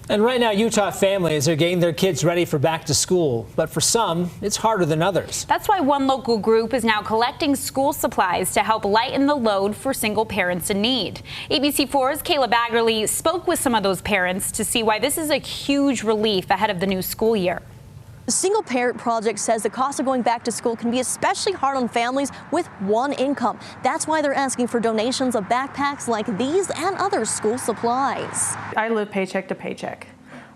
And right now, Utah families are getting their kids ready for back to school. But for some, it's harder than others. That's why one local group is now collecting school supplies to help lighten the load for single parents in need. ABC4's Kayla Baggerly spoke with some of those parents to see why this is a huge relief ahead of the new school year. The Single Parent Project says the cost of going back to school can be especially hard on families with one income. That's why they're asking for donations of backpacks like these and other school supplies. I live paycheck to paycheck.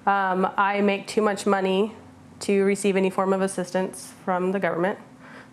I make too much money to receive any form of assistance from the government,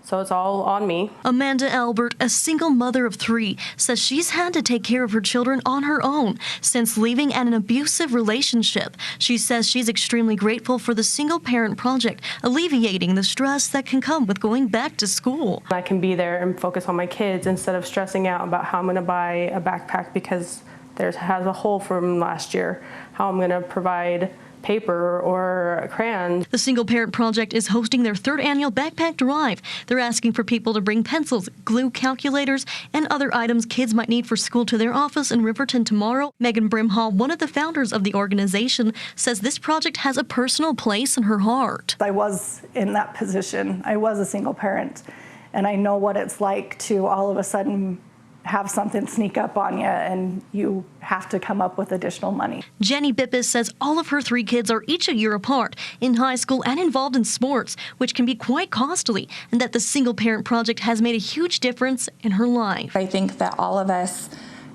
so it's all on me. Amanda Albert, a single mother of 3, says she's had to take care of her children on her own since leaving an abusive relationship. She says she's extremely grateful for the Single Parent Project, alleviating the stress that can come with going back to school. I can be there and focus on my kids instead of stressing out about how I'm going to buy a backpack because there has a hole from last year, how I'm going to provide paper or crayons. The Single Parent Project is hosting their 3rd annual backpack drive. They're asking for people to bring pencils, glue, calculators, and other items kids might need for school to their office in Riverton tomorrow. Megan Brimhall, one of the founders of the organization, says this project has a personal place in her heart. I was in that position. I was a single parent, and I know what it's like to all of a sudden have something sneak up on you and you have to come up with additional money. Jenny Bippis says all of her 3 kids are each a year apart, in high school and involved in sports, which can be quite costly, and that the Single Parent Project has made a huge difference in her life. I think that all of us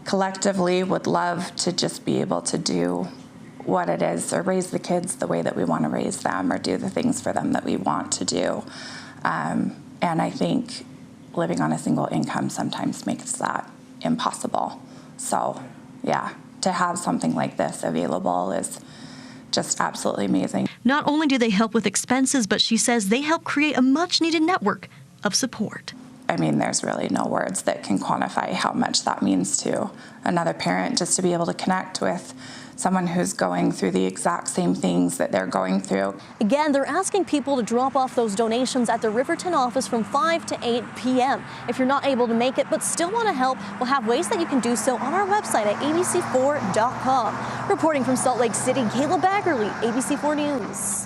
collectively would love to just be able to do what it is, or raise the kids the way that we want to raise them, or do the things for them that we want to do. And I think living on a single income sometimes makes that impossible. So yeah, to have something like this available is just absolutely amazing. Not only do they help with expenses, but she says they help create a much needed network of support. I mean, there's really no words that can quantify how much that means to another parent, just to be able to connect with someone who's going through the exact same things that they're going through. Again, they're asking people to drop off those donations at the Riverton office from 5 to 8 p.m. If you're not able to make it but still want to help, we'll have ways that you can do so on our website at abc4.com. Reporting from Salt Lake City, Kayla Baggerly, ABC4 News.